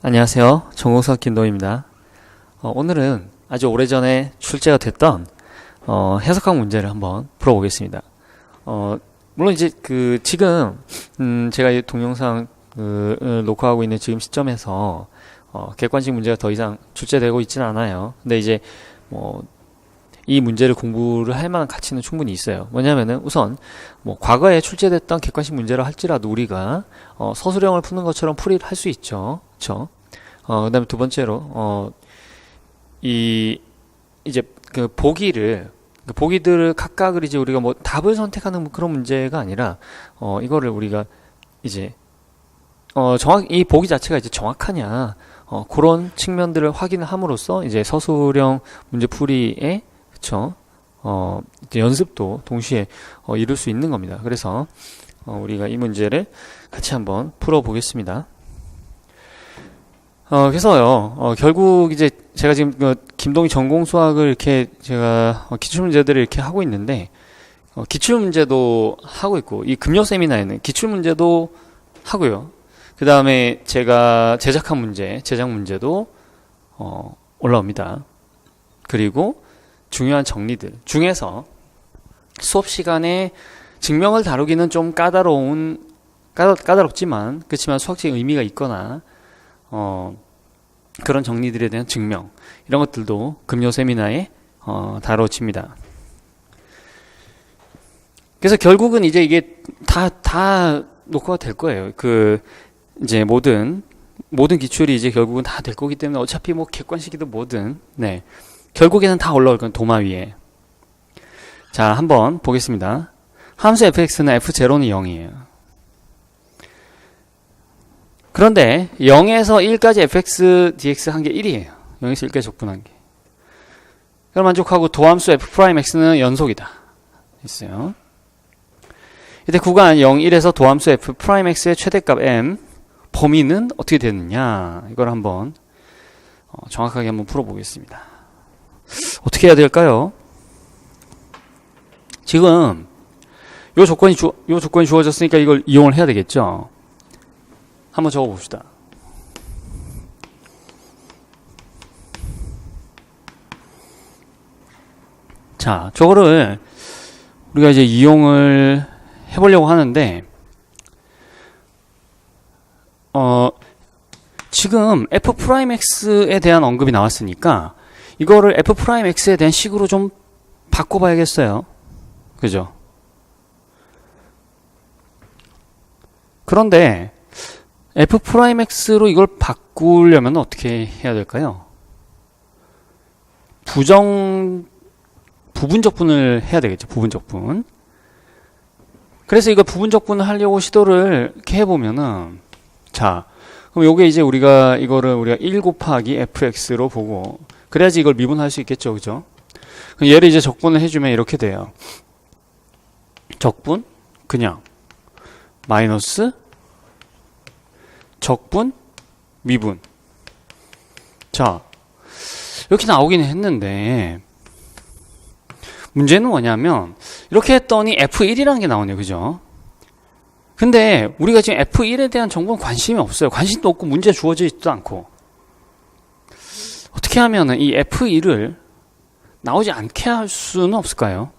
안녕하세요. 전공석 김도입니다. 오늘은 아주 오래전에 출제가 됐던 해석학 문제를 한번 풀어보겠습니다. 물론 이제 지금 제가 이 동영상 녹화하고 있는 지금 시점에서 객관식 문제가 더 이상 출제되고 있지는 않아요. 근데 이제 이 문제를 공부를 할 만한 가치는 충분히 있어요. 뭐냐면은 우선 과거에 출제됐던 객관식 문제라 할지라도 우리가 서술형을 푸는 것처럼 풀이를 할 수 있죠. 그렇죠? 그다음에 두 번째로 이제 보기들을 각각을 이제 우리가 답을 선택하는 그런 문제가 아니라 이거를 우리가 이제 이 보기 자체가 이제 정확하냐 그런 측면들을 확인을 함으로써 이제 서술형 문제 풀이에 그쵸 이제 연습도 동시에 이룰 수 있는 겁니다. 그래서 우리가 이 문제를 같이 한번 풀어보겠습니다. 그래서요, 결국 이제 제가 지금 김동희 전공수학을 이렇게 제가 기출문제들을 이렇게 하고 있는데, 기출문제도 하고 있고, 이 금요 세미나에는 기출문제도 하고요. 그 다음에 제가 제작 문제도, 올라옵니다. 그리고 중요한 정리들 중에서 수업 시간에 증명을 다루기는 좀 까다롭지만, 그렇지만 수학적인 의미가 있거나, 그런 정리들에 대한 증명 이런 것들도 금요 세미나에 다뤄집니다. 그래서 결국은 이제 이게 다 녹화가 될 거예요. 이제 모든 기출이 이제 결국은 다 될 거기 때문에 어차피 객관식이든 뭐든 결국에는 다 올라올 건 도마 위에. 자, 한번 보겠습니다. 함수 fx는 f0는 0이에요. 그런데 0에서 1까지 fx, dx 한 게 1이에요. 0에서 1까지 적분한 게. 그걸 만족하고 도함수 f'x는 연속이다. 있어요. 이때 구간 0, 1에서 도함수 f'x의 최대값 m, 범위는 어떻게 되느냐. 이걸 한번 정확하게 한번 풀어보겠습니다. 어떻게 해야 될까요? 지금 요 조건이 주어졌으니까 이걸 이용을 해야 되겠죠. 한번 적어봅시다. 자, 저거를 우리가 이제 이용을 해보려고 하는데, 지금 f'x에 대한 언급이 나왔으니까, 이거를 f'x에 대한 식으로 좀 바꿔봐야겠어요. 그죠? 그런데, f'x로 이걸 바꾸려면 어떻게 해야 될까요? 부분적분을 해야 되겠죠. 부분적분. 그래서 이거 부분적분을 하려고 시도를 이렇게 해보면은, 자, 그럼 요게 이제 우리가 1 곱하기 fx로 보고, 그래야지 이걸 미분할 수 있겠죠. 그죠? 그럼 얘를 이제 적분을 해주면 이렇게 돼요. 적분, 그냥, 마이너스, 적분, 미분. 자, 이렇게 나오긴 했는데 문제는 뭐냐면 이렇게 했더니 F1이라는 게 나오네요. 그죠? 근데 우리가 지금 F1에 대한 정보는 관심이 없어요. 관심도 없고 문제 주어져 있지도 않고. 어떻게 하면은 이 F1을 나오지 않게 할 수는 없을까요?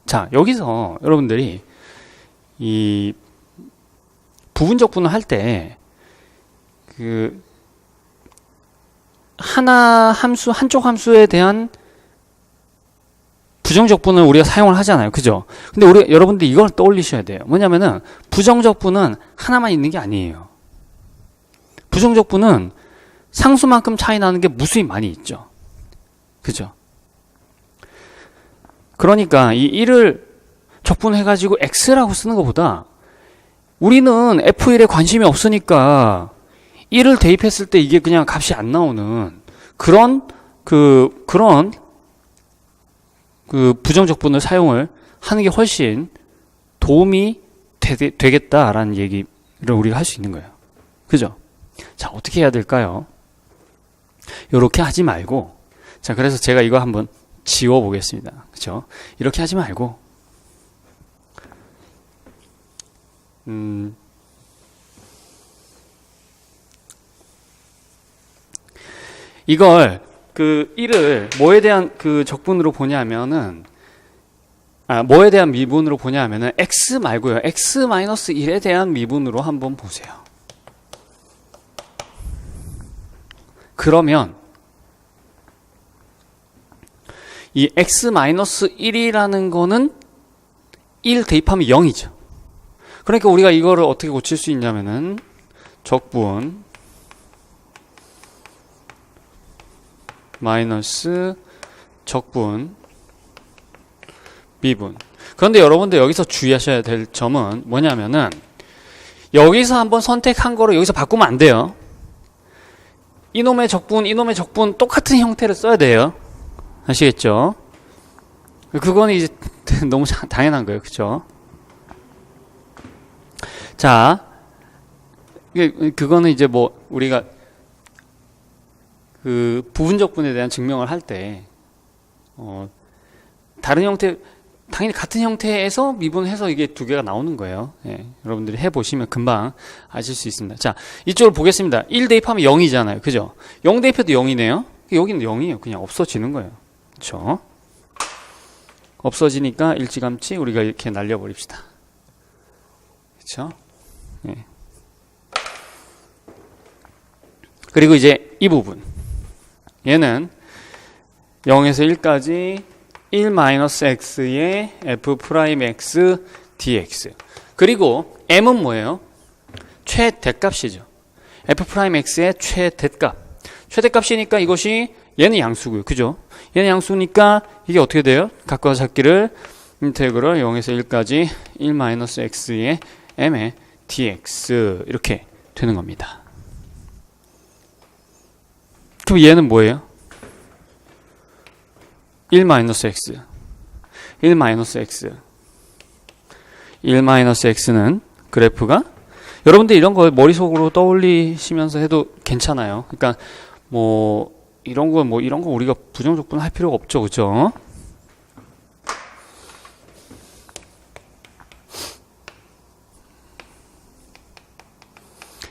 자, 여기서 여러분들이 이 부분적분을 할 때, 한쪽 함수에 대한 부정적분을 우리가 사용을 하잖아요. 그죠? 근데 여러분들 이걸 떠올리셔야 돼요. 뭐냐면은, 부정적분은 하나만 있는 게 아니에요. 부정적분은 상수만큼 차이 나는 게 무수히 많이 있죠. 그죠? 그러니까, 이 1을 적분해가지고 x라고 쓰는 것보다, 우리는 F1에 관심이 없으니까 1을 대입했을 때 이게 그냥 값이 안 나오는 그런 부정적분을 사용을 하는 게 훨씬 도움이 되겠다라는 얘기를 우리가 할 수 있는 거예요. 그죠? 자, 어떻게 해야 될까요? 요렇게 하지 말고, 자, 그래서 제가 이거 한번 지워 보겠습니다. 그죠? 이렇게 하지 말고, 이걸 그 1을 뭐에 대한 그 적분으로 보냐면은 뭐에 대한 미분으로 보냐면은 x 말고요. x-1에 대한 미분으로 한번 보세요. 그러면 이 x-1이라는 거는 1 대입하면 0이죠. 그러니까 우리가 이거를 어떻게 고칠 수 있냐면은 적분 마이너스 적분 미분. 그런데 여러분들 여기서 주의하셔야 될 점은 뭐냐면은 여기서 한번 선택한 거를 여기서 바꾸면 안 돼요. 이놈의 적분 똑같은 형태를 써야 돼요. 아시겠죠? 그거는 이제 너무 당연한 거예요. 그죠? 자, 그거는 이제 뭐 우리가 그 부분적분에 대한 증명을 할 때 다른 형태, 당연히 같은 형태에서 미분해서 이게 두 개가 나오는 거예요. 예, 여러분들이 해보시면 금방 아실 수 있습니다. 자, 이쪽을 보겠습니다. 1 대입하면 0이잖아요. 그죠? 0 대입해도 0이네요. 여기는 0이에요. 그냥 없어지는 거예요. 그쵸? 없어지니까 일찌감치 우리가 이렇게 날려버립시다. 그쵸? 예. 그리고 이제 이 부분. 얘는 0에서 1까지 1-x의 f'x dx. 그리고 m은 뭐예요? 최대값이죠. f'x의 최대값. 최대값이니까 이것이 얘는 양수고요. 그죠? 얘는 양수니까 이게 어떻게 돼요? 각과 찾기를 인테그럴 0에서 1까지 1-x의 m의 dx 이렇게 되는 겁니다. 그럼 얘는 뭐예요? 1-x 1-x는 그래프가 여러분들 이런 거 머릿속으로 떠올리시면서 해도 괜찮아요. 그러니까 뭐 이런 거 우리가 부정적분 할 필요가 없죠. 그죠?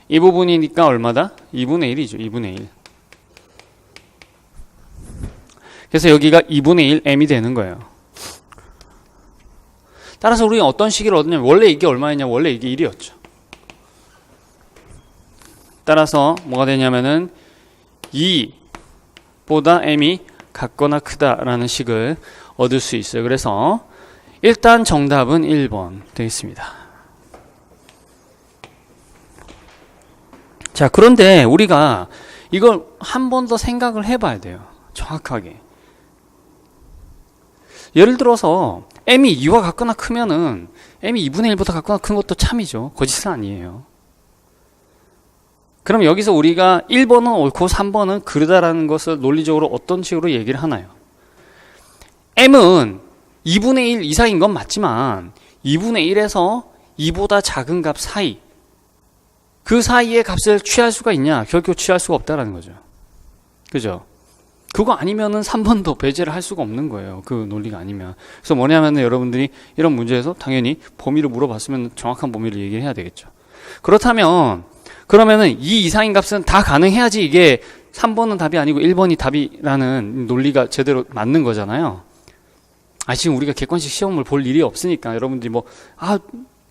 이 부분이니까 얼마다? 2분의 1이죠. 2분의 1. 그래서 여기가 2분의 1 m이 되는 거예요. 따라서 우리가 어떤 식을 얻느냐면 원래 이게 얼마였냐? 원래 이게 1이었죠. 따라서 뭐가 되냐면은 2보다 m이 같거나 크다라는 식을 얻을 수 있어요. 그래서 일단 정답은 1번 되겠습니다. 자, 그런데 우리가 이걸 한 번 더 생각을 해봐야 돼요. 정확하게. 예를 들어서 m이 2와 같거나 크면은 m이 2분의 1보다 같거나 큰 것도 참이죠. 거짓은 아니에요. 그럼 여기서 우리가 1번은 옳고 3번은 그르다라는 것을 논리적으로 어떤 식으로 얘기를 하나요? m은 2분의 1 이상인 건 맞지만 2분의 1에서 2보다 작은 값 사이, 그 사이의 값을 취할 수가 있냐? 결코 취할 수가 없다라는 거죠. 그죠? 그거 아니면은 3번도 배제를 할 수가 없는 거예요. 그 논리가 아니면. 그래서 뭐냐면은 여러분들이 이런 문제에서 당연히 범위를 물어봤으면 정확한 범위를 얘기를 해야 되겠죠. 그러면은 2 이상인 값은 다 가능해야지 이게 3번은 답이 아니고 1번이 답이라는 논리가 제대로 맞는 거잖아요. 지금 우리가 객관식 시험을 볼 일이 없으니까 여러분들이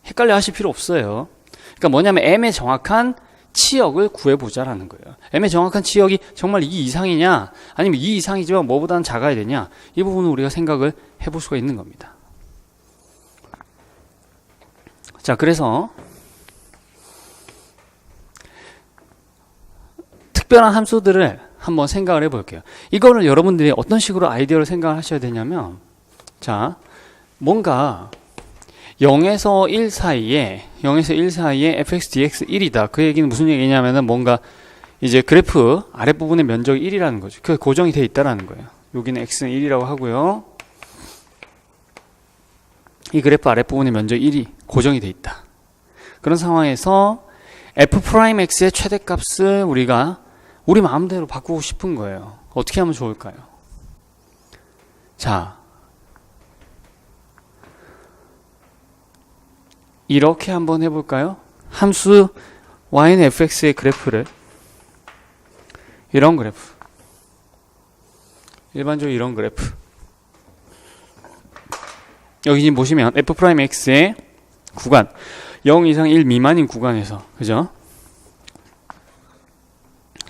헷갈려 하실 필요 없어요. 그러니까 뭐냐면 m의 정확한 치역을 구해보자라는 거예요. m의 정확한 치역이 정말 2 이상이냐 아니면 2 이상이지만 뭐보다는 작아야 되냐, 이 부분은 우리가 생각을 해볼 수가 있는 겁니다. 자, 그래서 특별한 함수들을 한번 생각을 해볼게요. 이거를 여러분들이 어떤 식으로 아이디어를 생각을 하셔야 되냐면, 자, 뭔가 0에서 1 사이에 fx dx 1이다. 그 얘기는 무슨 얘기냐면은 뭔가 이제 그래프 아랫부분의 면적이 1이라는 거죠. 그게 고정이 되어 있다라는 거예요. 여기는 x는 1이라고 하고요. 이 그래프 아랫부분의 면적 1이 고정이 되어 있다. 그런 상황에서 f'x의 최대값을 우리가 우리 마음대로 바꾸고 싶은 거예요. 어떻게 하면 좋을까요? 자, 이렇게 한번 해볼까요? 함수 y는 fx의 그래프를, 이런 그래프, 일반적으로 이런 그래프. 여기 지금 보시면 f'x의 구간 0 이상 1 미만인 구간에서 그죠?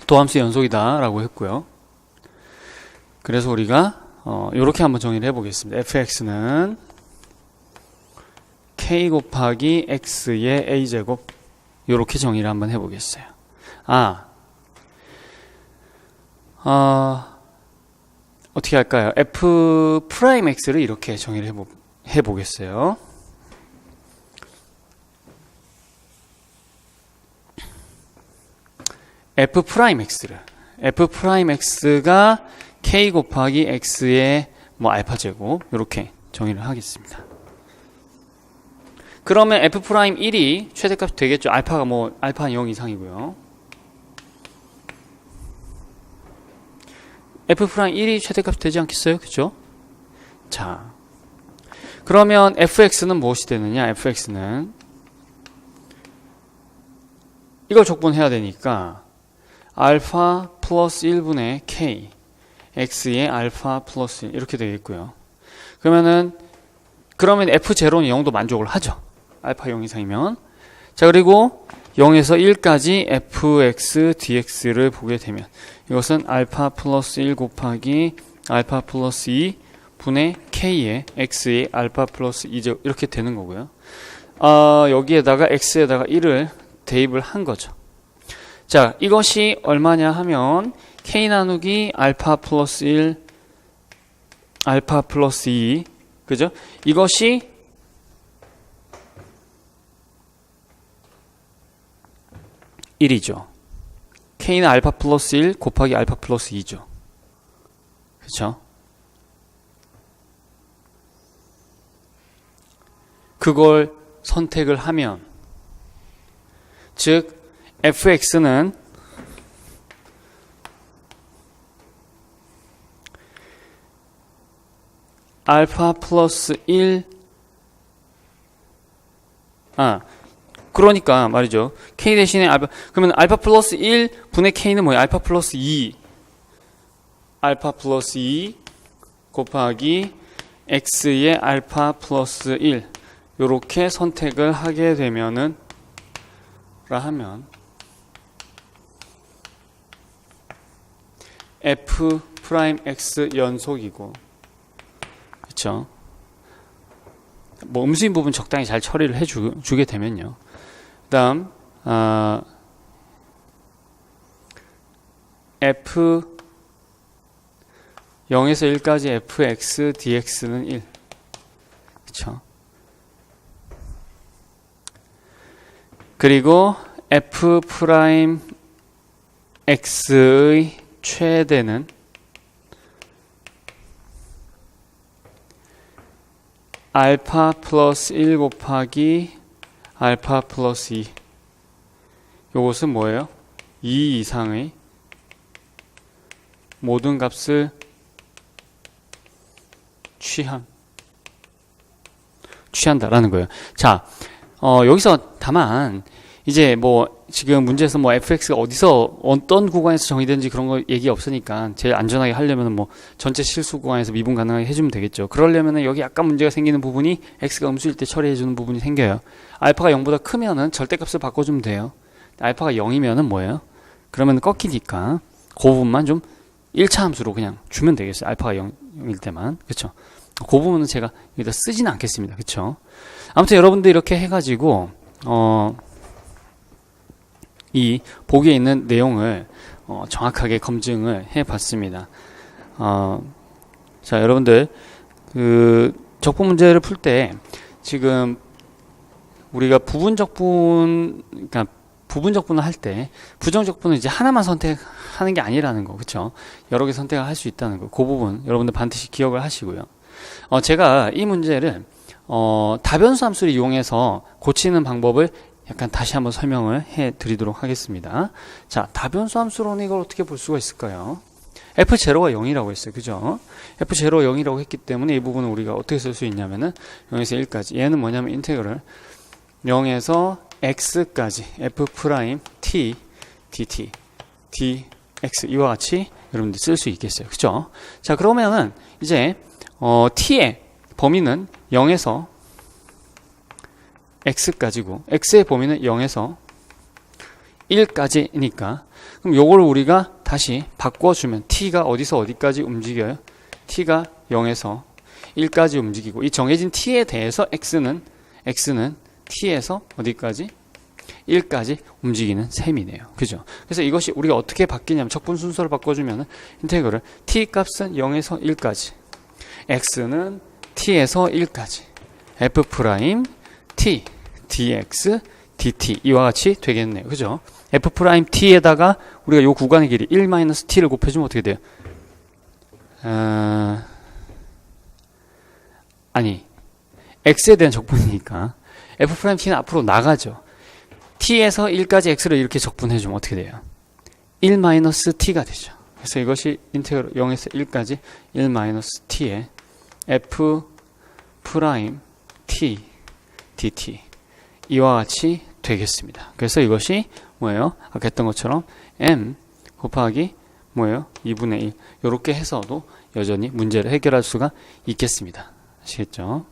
도함수 연속이다 라고 했고요. 그래서 우리가 이렇게 한번 정의를 해보겠습니다. fx는 k 곱하기 x의 a제곱 이렇게 정의를 한번 해보겠어요. 어떻게 할까요? f'x를 이렇게 정의를 해보겠어요. f'x가 k 곱하기 x의 뭐 알파 제곱 이렇게 정의를 하겠습니다. 그러면 f'1이 최대값이 되겠죠. 알파가 뭐 알파는 0 이상이고요. f'1이 최대값이 되지 않겠어요? 그죠? 자, 그러면 fx는 무엇이 되느냐? fx는 이걸 적분해야 되니까 알파 플러스 1분의 k x의 알파 플러스 1 이렇게 되겠고요. 그러면 f0는 0도 만족을 하죠. 알파 0 이상이면. 자, 그리고 0에서 1까지 fx dx를 보게 되면 이것은 알파 플러스 1 곱하기 알파 플러스 2 분의 k의 x의 알파 플러스 2죠. 이렇게 되는 거고요. 여기에다가 x에다가 1을 대입을 한 거죠. 자, 이것이 얼마냐 하면 k 나누기 알파 플러스 1 알파 플러스 2 그죠? 이것이 (1이죠) k는 알파 플러스 1 곱하기 알파 플러스 2죠. 그렇죠? 그걸 선택을 하면 즉 fx는 알파 플러스 1 그러니까 말이죠. k 대신에 알파, 그러면 알파 플러스 1 분의 k는 뭐예요? 알파 플러스 2 알파 플러스 2 곱하기 x의 알파 플러스 1 요렇게 선택을 하게 되면은 하면 f'x 연속이고 그쵸? 뭐 음수인 부분 적당히 잘 처리를 해주게 되면요. 그 다음 f 0에서 1까지 fx dx는 1 그쵸? 그리고 f'x의 최대는 알파 플러스 1 곱하기 알파 플러스 2 요것은 뭐예요? 2 이상의 모든 값을 취한다라는 거예요. 자, 여기서 다만 이제 뭐 지금 문제에서 뭐 fx가 어디서 어떤 구간에서 정의되는지 그런 거 얘기 없으니까 제일 안전하게 하려면 뭐 전체 실수 구간에서 미분 가능하게 해주면 되겠죠. 그러려면 여기 약간 문제가 생기는 부분이 x가 음수일 때 처리해주는 부분이 생겨요. 알파가 0보다 크면은 절대값을 바꿔주면 돼요. 알파가 0이면은 뭐예요? 그러면 꺾이니까 그 부분만 좀 1차 함수로 그냥 주면 되겠어요. 알파가 0일 때만. 그쵸? 그 부분은 제가 여기다 쓰지는 않겠습니다. 그쵸? 아무튼 여러분들 이렇게 해가지고 이 보기에 있는 내용을 정확하게 검증을 해봤습니다. 자, 여러분들 그 적분 문제를 풀 때 지금 우리가 그러니까 부분적분을 할 때 부정적분은 이제 하나만 선택하는 게 아니라는 거, 그렇죠? 여러 개 선택을 할 수 있다는 거, 그 부분 여러분들 반드시 기억을 하시고요. 제가 이 문제를 다변수 함수를 이용해서 고치는 방법을 약간 다시 한번 설명을 해 드리도록 하겠습니다. 자, 다변수 함수로는 이걸 어떻게 볼 수가 있을까요? f0가 0이라고 했어요. 그죠? f0가 0이라고 했기 때문에 이 부분은 우리가 어떻게 쓸 수 있냐면은 0에서 1까지. 얘는 뭐냐면 인테그럴 0에서 x까지 f' t dt dx 이와 같이 여러분들 쓸 수 있겠어요. 그죠? 자, 그러면은 이제 t의 범위는 0에서 x까지고 x의 범위는 0에서 1까지니까 그럼 요거를 우리가 다시 바꿔주면 t가 어디서 어디까지 움직여요? t가 0에서 1까지 움직이고 이 정해진 t에 대해서 x는 t에서 어디까지? 1까지 움직이는 셈이네요. 그죠? 그래서 이것이 우리가 어떻게 바뀌냐면 적분 순서를 바꿔주면 인테그럴 t 값은 0에서 1까지 x는 t에서 1까지 f 프라임 t dx dt 이와 같이 되겠네요. 그죠? f 프라임 t에다가 우리가 요 구간의 길이 1-t를 곱해주면 어떻게 돼요? 아니 x에 대한 적분이니까 f 프라임 t는 앞으로 나가죠. t에서 1까지 x를 이렇게 적분해주면 어떻게 돼요? 1-t가 되죠. 그래서 이것이 인테그럴 0에서 1까지 1-t의 f 프라임 t dt 이와 같이 되겠습니다. 그래서 이것이 뭐예요? 아까 했던 것처럼 m 곱하기 뭐예요? 2분의 1 이렇게 해서도 여전히 문제를 해결할 수가 있겠습니다. 아시겠죠?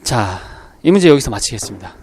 자, 이 문제 여기서 마치겠습니다.